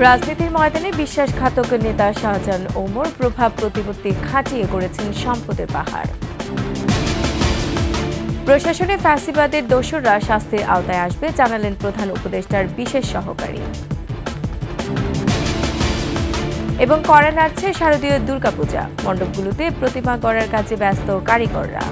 রাজনীতির ময়দানে বিশ্বাসঘাতক নেতা শাহজাহান ওমর প্রভাব প্রতিপত্তি খাটিয়ে গড়েছেন সম্পদের পাহাড়। প্রশাসনে ফ্যাসিবাদের দোসররা শাস্তির আওতায় আসবে জানালেন প্রধান উপদেষ্টার বিশেষ সহকারী। এবং কড়া নাড়ছে শারদীয় দুর্গাপূজা, মণ্ডপগুলোতে প্রতিমা গড়ার কাজে ব্যস্ত কারিগররা।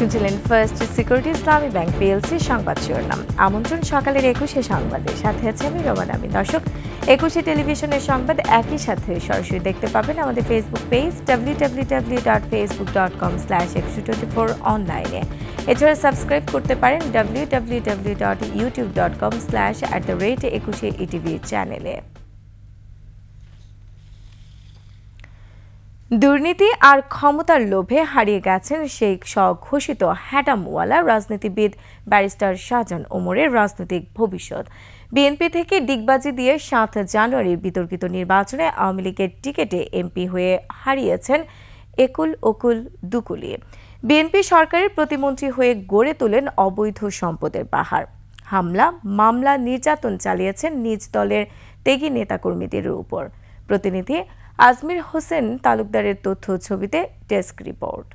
শুনছিলেন ফার্স্ট সিকিউরিটি ইসলামী ব্যাংক পিএলসি সংবাদ শিরোনাম। আমন্ত্রণ সকালের 21 সংবাদে, সাথে আছে আমি রোমান আমি। দর্শক, 21 টেলিভিশনের সংবাদ একই সাথে সরাসরি দেখতে পাবেন আমাদের ফেসবুক পেজ www.facebook.com/2124 অনলাইনে। এছাড়া সাবস্ক্রাইব করতে পারেন www.youtube.com/@21etv চ্যানেলে। দুর্নীতি আর ক্ষমতার লোভে হারিয়ে গেছেন সেই স্বঘোষিত হ্যাডামওয়ালা রাজনীতিবিদ ব্যারিস্টার শাহজাহান ওমরের রাজনৈতিক ভবিষ্যৎ। বিএনপি থেকে ডিগবাজি দিয়ে 7 জানুয়ারির বিতর্কিত নির্বাচনে আওয়ামী লীগের টিকেটে এমপি হয়ে হারিয়েছেন একুল ওকুল দুকুলিয়ে। বিএনপি সরকারের প্রতিমন্ত্রী হয়ে গড়ে তোলেন অবৈধ সম্পদের পাহাড়। হামলা, মামলা, নির্যাতন চালিয়েছেন নিজ দলের ত্যাগী নেতাকর্মীদের উপর। প্রতিনিধি আজমির হোসেন তালুকদারের তথ্য ছবিতে desk report.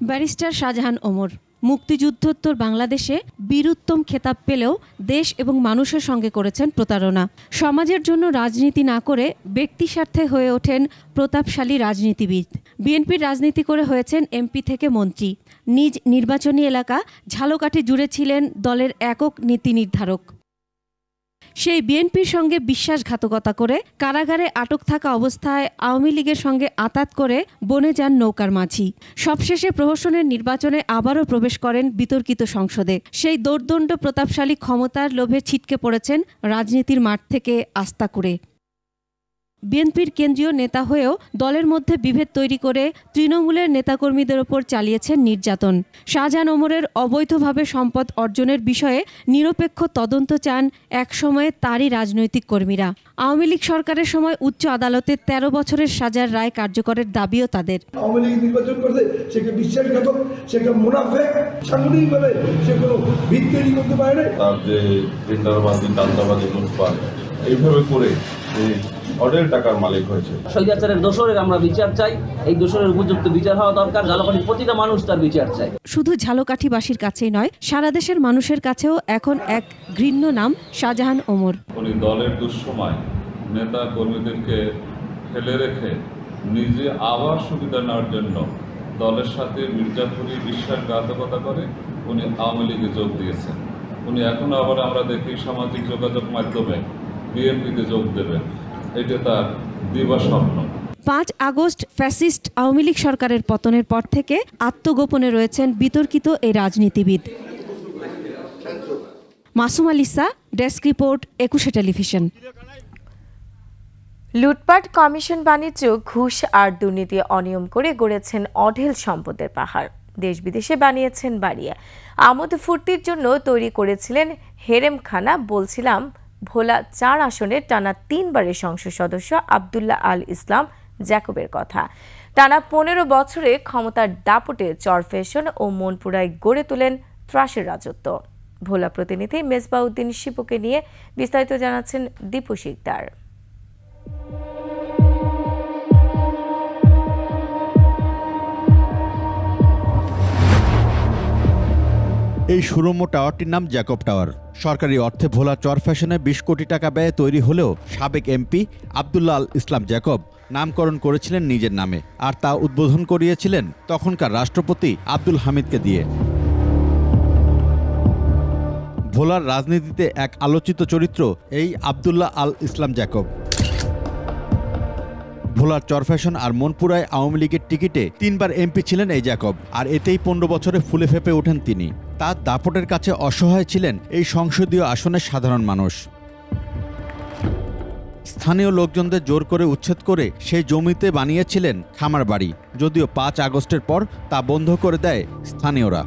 Barrister Shahjahan Omar মুক্তিযুদ্ধোত্তর বাংলাদেশে বীরুত্তম খেতাব পেলেও দেশ এবং মানুষের সঙ্গে করেছেন প্রতারণা। সমাজের জন্য রাজনীতি না করে ব্যক্তি স্বার্থে হয়ে ওঠেন প্রতাপশালী রাজনীতিবিদ। বিএনপির রাজনীতি করে হয়েছেন এমপি থেকে মন্ত্রী। নিজ নির্বাচনী এলাকা ঝালকাঠি জুড়ে ছিলেন দলের একক নীতি নির্ধারক। সেই বিএনপির সঙ্গে বিশ্বাসঘাতকতা করে কারাগারে আটক থাকা অবস্থায় আওয়ামী লীগের সঙ্গে আঁতাত করে বনে যান নৌকার মাঝি। সবশেষে প্রহসনের নির্বাচনে আবারও প্রবেশ করেন বিতর্কিত সংসদে। সেই দোর্দণ্ড প্রতাপশালী ক্ষমতার লোভে ছিটকে পড়েছেন রাজনীতির মাঠ থেকে আস্থা করে। বিএনপির কেন্দ্রীয় নেতা হয়েও দলের মধ্যে বিভেদ তৈরি করে তৃণমূলের নেতাকর্মীদের ওপর চালিয়েছেন নির্যাতন। শাহজাহান ওমরের অবৈধভাবে সম্পদ অর্জনের বিষয়ে নিরপেক্ষ তদন্ত চান একসময়ে তারই রাজনৈতিক কর্মীরা। আওয়ামী লীগ সরকারের সময় উচ্চ আদালতে 13 বছরের সাজার রায় কার্যকরের দাবিও তাদের। আওয়ামী লীগ নির্বাচন করতে সে একটা বিশ্বাসঘাতক, সে একটা মুনাফেক, সাংগঠনিকভাবে সে কোনো ভিত্তি তৈরি করতে পারে না। তার যে টেন্ডারবাজি, দান্দাবাজি, লুটপাট এইভাবে করে অঢেল টাকার মালিক হয়েছে। স্বৈরাচারের দোষরের আমরা বিচার চাই। এই দোষরের উপযুক্ত বিচার হওয়া দরকার। ঝালকাঠির প্রতিটা মানুষ তার বিচার চাই। শুধু ঝালকাঠিবাসীর কাছেই নয়, সারা দেশের মানুষের কাছেও এখন এক ঘৃণ্য নাম শাহজাহান ওমর। উনি দলের দুঃসময় নেতা কর্মীদেরকে ফেলে রেখে নিজে আবার সুবিধা নেওয়ার জন্য দলের সাথে মির্জাপুরি বিশ্বাসঘাতকতা করে উনি আওয়ামী লীগে যোগ দিয়েছেন। উনি এখন আবার আমরা দেখি সামাজিক যোগাযোগ মাধ্যমে বিএনপিতে যোগ দেবেন। এটা তার দিবা স্বপ্ন। 5 আগস্ট ফ্যাসিস্ট আওয়ামী লীগ সরকারের পতনের পর থেকে আত্মগোপনে রয়েছেন বিতর্কিত এই রাজনীতিবিদ। Masum আলিসা, desk report, 21 television. লুটপাট, কমিশন, বাণিজ্য, ঘুষ আর দুর্নীতি অনিয়ম করে গড়েছেন অঢেল সম্পদের পাহাড়। দেশ বিদেশে বানিয়েছেন বাড়িয়া। আমোদ ফুর্তির জন্য তৈরি করেছিলেন হেরেমখানা। বলছিলাম ভোলা 4 আসনের টানা 3 বারের সংসদ সদস্য আব্দুল্লাহ আল ইসলাম জ্যাকবের কথা। টানা 15 বছরে ক্ষমতার দাপটে চরফ্যাশন ও মনপুরায় গড়ে তোলেন ত্রাসের রাজত্ব। ভোলা প্রতিনিধি মেজবাউদ্দিন শিপুকে নিয়ে বিস্তারিত জানাচ্ছেন দীপু শিকদার। এই সুরম্য টাওয়ারটির নাম জ্যাকব টাওয়ার। সরকারি অর্থে ভোলা চরফ্যাশনে 20 কোটি টাকা ব্যয়ে তৈরি হলেও সাবেক এমপি আব্দুল্লাহ আল ইসলাম জ্যাকব নামকরণ করেছিলেন নিজের নামে, আর তা উদ্বোধন করিয়েছিলেন তখনকার রাষ্ট্রপতি আব্দুল হামিদকে দিয়ে। ভোলার রাজনীতিতে এক আলোচিত চরিত্র এই আব্দুল্লাহ আল ইসলাম জ্যাকব। ভোলার চরফ্যাশন আর মনপুরায় আওয়ামী লীগের টিকিটে 3 বার এমপি ছিলেন এই জ্যাকব, আর এতেই 15 বছরে ফুলে ফেপে ওঠেন তিনি। তার দাপটের কাছে অসহায় ছিলেন এই সংসদীয় আসনের সাধারণ মানুষ। স্থানীয় লোকজনদের জোর করে উচ্ছেদ করে সেই জমিতে বানিয়েছিলেন খামার বাড়ি, যদিও 5 আগস্টের পর তা বন্ধ করে দেয় স্থানীয়রা।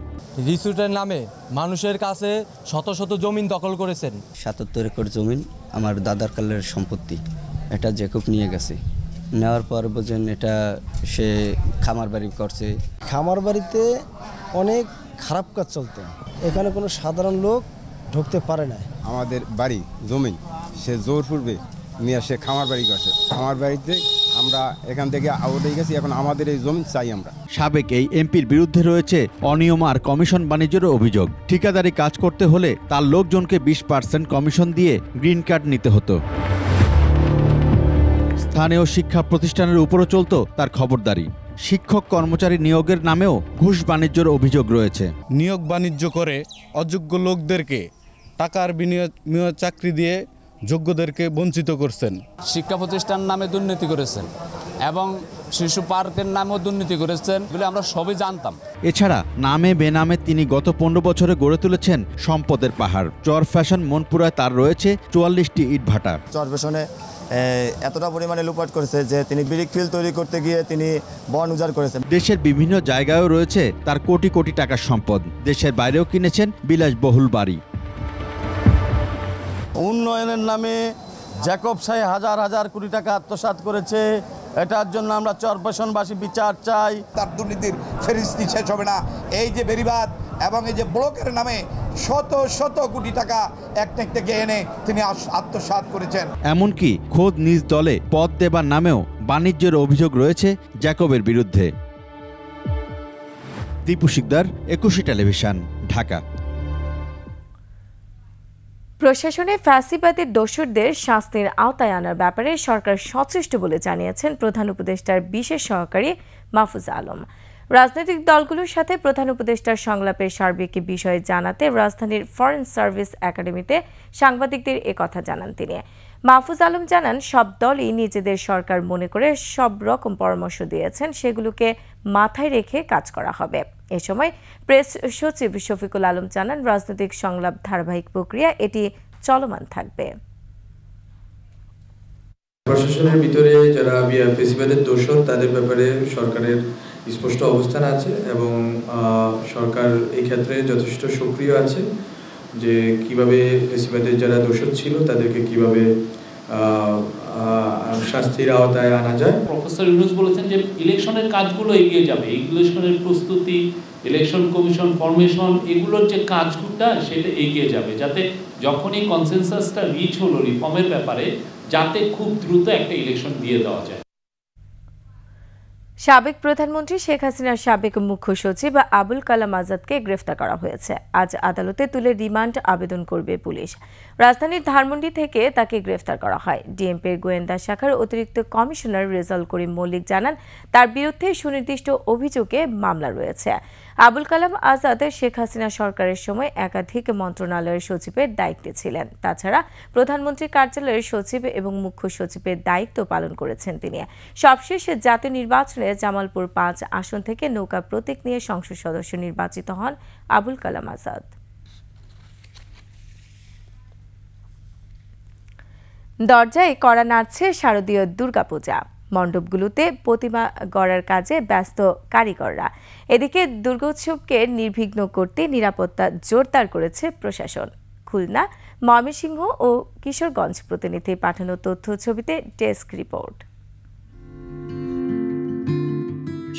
রিসোর্টের নামে মানুষের কাছে শত শত জমিন দখল করেছেন। ৭৭ একর জমিন আমার দাদার কালের সম্পত্তি, এটা জ্যাকব নিয়ে গেছে। নেওয়ার পর বোঝেন এটা সে খামার বাড়ি করছে। খামার বাড়িতে অনেক খারাপ কাজ চলতো, এখানে কোনো সাধারণ লোক ঢুকতে পারে না। আমাদের বাড়ি জমি সে জোর পূর্বে নিয়ে সে খামার বাড়ি করছে। খামার বাড়িতে আমরা এখান থেকে আউট হয়ে গেছি, এখন আমাদের এই জমি চাই আমরা। সাবেক এই এমপির বিরুদ্ধে রয়েছে অনিয়ম আর কমিশন বাণিজ্যের অভিযোগ। ঠিকাদারি কাজ করতে হলে তার লোকজনকে 20% কমিশন দিয়ে গ্রিন কার্ড নিতে হতো। স্থানীয় শিক্ষা প্রতিষ্ঠানের উপরও চলত তার খবরদারি। শিক্ষক কর্মচারী নিয়োগের নামেও ঘুষ বাণিজ্যের অভিযোগ রয়েছে। নিয়োগ বাণিজ্য করে অযোগ্য লোকদেরকে টাকার বিনিয়োগ চাকরি দিয়ে যোগ্যদেরকে বঞ্চিত করছেন। শিক্ষা প্রতিষ্ঠান নামে দুর্নীতি করেছেন এবং শিশু পার্কের নামেও দুর্নীতি করেছেন বলে আমরা সবই জানতাম। এছাড়া নামে বেনামে তিনি গত 15 বছরে গড়ে তুলেছেন সম্পদের পাহাড়। চর ফ্যাশন মনপুরায় তার রয়েছে 44টি ইটভাটা। চর ফ্যাশনে এতটা পরিমাণে লুটপাট করেছে যে তিনি ব্রিক ফিল তৈরি করতে গিয়ে তিনি বন উজাড় করেছেন। দেশের বিভিন্ন জায়গায়ও রয়েছে তার কোটি কোটি টাকার সম্পদ। দেশের বাইরেও কিনেছেন বিলাসবহুল বাড়ি। উন্নয়নের নামে জ্যাকব সাহেব হাজার হাজার কোটি টাকা আত্মসাৎ করেছে। এটার জন্য আমরা চরফ্যাশনবাসী বিচার চাই। তার দুর্নীতির ফেরিস্তি শেষ হবে না। এই যে বেরিবাদ এবং এই যে ব্লকের নামে শত শত কোটি টাকা একনেক থেকে এনে তিনি আত্মসাৎ করেছেন। এমনকি খোদ নিজ দলে পদ দেবার নামেও বাণিজ্যের অভিযোগ রয়েছে জ্যাকবের বিরুদ্ধে। দীপু শিকদার, 21 টেলিভিশন, ঢাকা। প্রশাসনে ফ্যাসিবাদের দোষরদের শাস্তির আওতায় আনার ব্যাপারে সরকার সচেষ্ট বলে জানিয়েছেন প্রধান উপদেষ্টার বিশেষ সহকারী মাহফুজা আলম। রাজনৈতিক দলগুলোর সাথে প্রধান উপদেষ্টার সংলাপের সার্বিক বিষয়ে জানাতে রাজধানীর ফরেন সার্ভিস একাডেমিতে সাংবাদিকদের একথা জানান তিনি। মাহফুজ আলম জানান, সব দলই নিজেদের সরকার মনে করে সব রকম পরামর্শ দিয়েছেন, সেগুলোকে মাথায় রেখে কাজ করা হবে। এ সময় প্রেস সচিব শফিকুল আলম জানান, রাজনৈতিক সংলাপ ধারাবাহিক প্রক্রিয়া, এটি চলমান থাকবে। প্রশাসনের ভিতরে যারা ফ্যাসিবাদের দোষর তাদের ব্যাপারে সরকারের স্পষ্ট অবস্থান আছে এবং সরকার এই ক্ষেত্রে যথেষ্ট সক্রিয় আছে যে কিভাবে ফ্যাসিবাদের যারা দোষর ছিল তাদেরকে কিভাবে শাস্তির আওতায় আনা যায়। প্রফেসর ইউনূস বলেছেন যে ইলেকশনের কাজগুলো এগিয়ে যাবে, ইলেকশনের প্রস্তুতি, ইলেকশন কমিশন ফরমেশন, এগুলোর যে কাজগুলো সেটা এগিয়ে যাবে, যাতে যখনই কনসেনসাসটা রিচ হলো রিফর্মের ব্যাপারে যাতে খুব দ্রুত একটা ইলেকশন দিয়ে দেওয়া যায়। সাবেক প্রধানমন্ত্রী শেখ হাসিনার সাবেক মুখ্য সচিব আবুল কালাম আজাদকে গ্রেফতার করা হয়েছে। আজ আদালতে তুলে রিমান্ড আবেদন করবে পুলিশ। রাজধানীর ধানমন্ডি থেকে তাকে গ্রেফতার করা হয়। ডিএমপির গোয়েন্দা শাখার অতিরিক্ত কমিশনার রেজাউল করিম মল্লিক জানান, তার বিরুদ্ধে সুনির্দিষ্ট অভিযোগে মামলা রয়েছে। আবুল কালাম আজাদ শেখ হাসিনা সরকারের সময় একাধিক মন্ত্রণালয়ের সচিবের দায়িত্বে ছিলেন। তাছাড়া প্রধানমন্ত্রীর কার্যালয়ের সচিব এবং মুখ্য সচিবের দায়িত্ব পালন করেছেন তিনি। সবশেষ জাতীয় নির্বাচনে জামালপুর 5 আসন থেকে নৌকা প্রতীক নিয়ে সংসদ সদস্য নির্বাচিত হন আবুল কালাম আজাদ। দরজায় কড়া নাড়ছে শারদীয় দুর্গাপূজা। মণ্ডপগুলোতে প্রতিমা গড়ার কাজে ব্যস্ত কারিগররা। এদিকে দুর্গোৎসবকে নির্বিঘ্ন করতে নিরাপত্তা জোরদার করেছে প্রশাসন। খুলনা, ময়মনসিংহ ও কিশোরগঞ্জ প্রতিনিধি পাঠানো তথ্য ছবিতে ডেস্ক রিপোর্ট।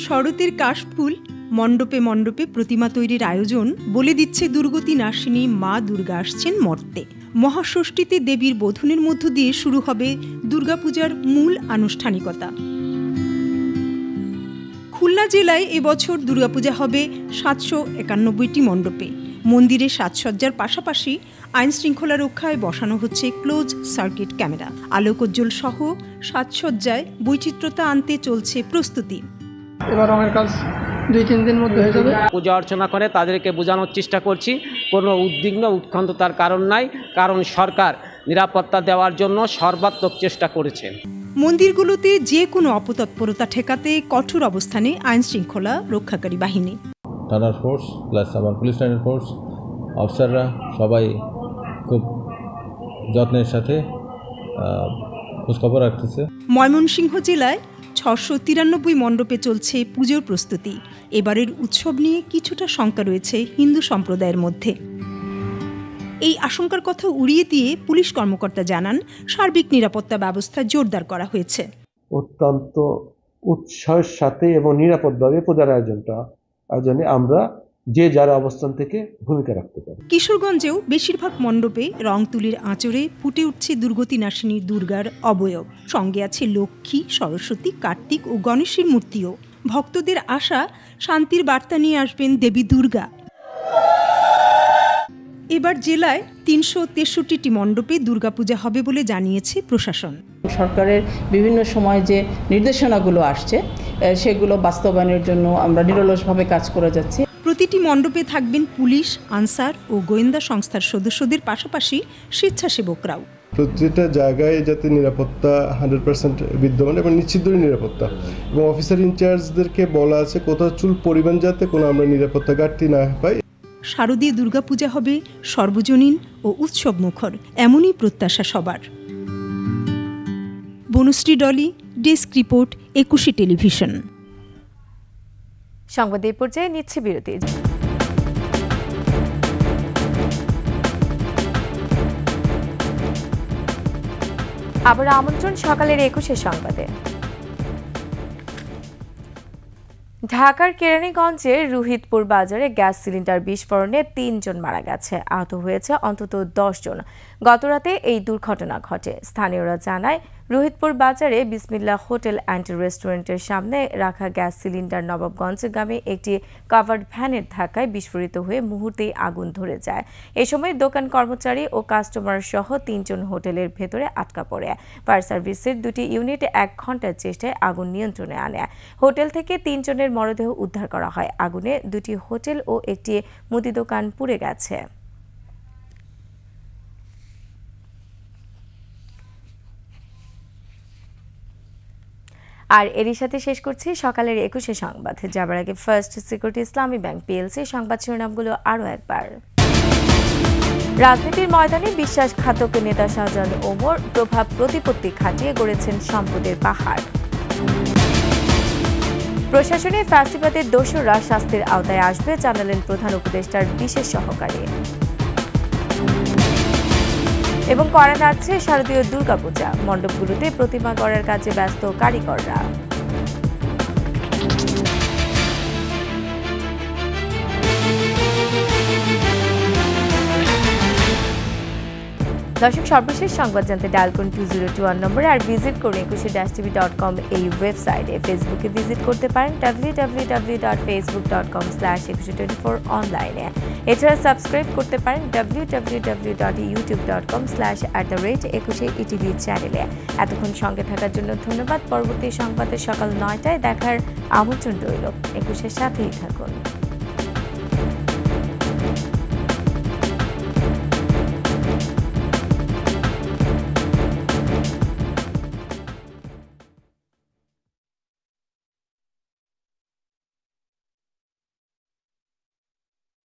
শরতের কাশফুল, মণ্ডপে মণ্ডপে প্রতিমা তৈরির আয়োজন বলে দিচ্ছে দুর্গতি নাশিনী মা দুর্গা আসছেন মর্তে। মহাষষ্ঠীতে দেবীর বোধনের মধ্য দিয়ে শুরু হবে দুর্গাপূজার মূল আনুষ্ঠানিকতা। খুলনা জেলায় এবছর দুর্গাপূজা হবে 791টি মণ্ডপে। মন্দিরে সাজসজ্জার পাশাপাশি আইন শৃঙ্খলা রক্ষায় বসানো হচ্ছে ক্লোজ সার্কিট ক্যামেরা। আলোকোজ্জ্বল সহ সাজসজ্জায় বৈচিত্র্যতা আনতে চলছে প্রস্তুতি। এবার রঙের কাজ 2-3 দিন মধ্যে হয়ে যাবে। পূজা অর্চনা করে তাদেরকে বোঝানোর চেষ্টা করছি, কোনো উদ্বিগ্ন উৎকণ্ঠতার কারণ নাই, কারণ সরকার নিরাপত্তা দেওয়ার জন্য সর্বাত্মক চেষ্টা করেছে। মন্দিরগুলোতে যে কোনো অপতৎপরতা ঠেকাতে কঠোর অবস্থানে আইন শৃঙ্খলা রক্ষাকারী বাহিনী। থানার ফোর্স প্লাস আমার পুলিশ লাইনের ফোর্স অফিসাররা সবাই খুব যত্নের সাথে খোঁজখবর রাখতেছে। ময়মনসিংহ জেলায় 693 মণ্ডপে চলছে পুজোর প্রস্তুতি। এবারের উৎসব নিয়ে কিছুটা শঙ্কা রয়েছে হিন্দু সম্প্রদায়ের মধ্যে। এই আশঙ্কার কথা উড়িয়ে দিয়ে পুলিশ কর্মকর্তা জানান, সার্বিক নিরাপত্তা ব্যবস্থা জোরদার করা হয়েছে। অত্যন্ত উৎসাহের সাথে এবং নিরাপদভাবে পূজার আয়োজনে আমরা যে যার অবস্থান থেকে ভূমিকা রাখতে পারি। কিশোরগঞ্জেও বেশিরভাগ মণ্ডপে রং তুলির আঁচড়ে ফুটে উঠছে দুর্গতি নাশিনী দুর্গার অবয়ব। সঙ্গে আছে লক্ষ্মী, সরস্বতী, কার্তিক ও গণেশের মূর্তিও। ভক্তদের আশা, শান্তির বার্তা নিয়ে আসবেন দেবী দুর্গা। এবার জেলায় 363টি মণ্ডপে দুর্গাপূজা হবে বলে জানিয়েছে প্রশাসন। সরকারের বিভিন্ন সময় যে নির্দেশনাগুলো আসছে সেগুলো বাস্তবায়নের জন্য আমরা নিরলসভাবে কাজ করে যাচ্ছি। প্রতিটি মণ্ডপে থাকবেন পুলিশ, আনসার ও গোয়েন্দা সংস্থার সদস্যদের পাশাপাশি স্বেচ্ছাসেবকরাও। প্রতিটা জায়গায় যাতে নিরাপত্তা 100% বিদ্যমান এবং নিশ্চিত নিরাপত্তা, এবং অফিসার ইনচার্জদেরকে বলা আছে কোথাও চুল পরিমাণ যাতে কোনো আমরা নিরাপত্তা ঘাটতি না পাই। শারদীয় দুর্গাপূজা হবে সর্বজনীন ও উৎসব মুখর, এমনই প্রত্যাশা সবার। Banushree Dolly, desk report, 21 television. সংবাদ এই পর্যায়ে নিচ্ছে বিরতি। আবার আমন্ত্রণ সকালের 21 সংবাদে। ঢাকার কেরানীগঞ্জের রুহিতপুর বাজারে গ্যাস সিলিন্ডার বিস্ফোরণে 3 জন মারা গেছে, আহত হয়েছে অন্তত 10 জন। গতরাতে এই দুর্ঘটনা ঘটে। স্থানীয়রা জানায়, রুহিতপুর বাজারে বিসমিল্লাহ হোটেল অ্যান্ড রেস্টুরেন্টের সামনে রাখা গ্যাস সিলিন্ডার নবাবগঞ্জগামী একটি কাভার্ড ভ্যানের ধাক্কায় বিস্ফোরিত হয়ে মুহূর্তেই আগুন ধরে যায়। এ সময় দোকান কর্মচারী ও কাস্টমার সহ 3 জন হোটেলের ভেতরে আটকা পড়ে। ফায়ার সার্ভিসের 2টি ইউনিট 1 ঘন্টার চেষ্টায় আগুন নিয়ন্ত্রণে আনে। হোটেল থেকে 3 জনের মরদেহ উদ্ধার করা হয়। আগুনে 2টি হোটেল ও একটি মুদি দোকান পুড়ে গেছে। আর এরই সাথে শেষ করছি সকালের 21 সংবাদ। যাবার আগে ফার্স্ট সিকিউরিটি ইসলামী ব্যাংক পিএলসি সংবাদ শিরোনামগুলো আরও একবার। রাজনীতির ময়দানে বিশ্বাসঘাতক নেতা শাহজাহান ওমর প্রভাব প্রতিপত্তি খাটিয়ে গড়েছেন সম্পদের পাহাড়। প্রশাসনে ফ্যাসিবাদের দোষররা শাস্তির আওতায় আসবে, জানালেন প্রধান উপদেষ্টার বিশেষ সহকারী। এবং করা নাড়ছে শারদীয় দুর্গাপূজা, মণ্ডপগুলোতে প্রতিমা গড়ার কাজে ব্যস্ত কারিগররা। দর্শক, সর্বশেষ সংবাদ জানতে ডায়াল করুন 2021 নম্বরে, আর ভিজিট করুন 21tv.com এই ওয়েবসাইটে। ফেসবুকে ভিজিট করতে পারেন www.facebook.com/2124 অনলাইনে। এছাড়া সাবস্ক্রাইব করতে পারেন www.youtube.com/@21etv চ্যানেলে। এতক্ষণ সঙ্গে থাকার জন্য ধন্যবাদ। পরবর্তী সংবাদে সকাল 9টায় দেখার আমন্ত্রণ রইল। 21-এর সাথেই থাকুন।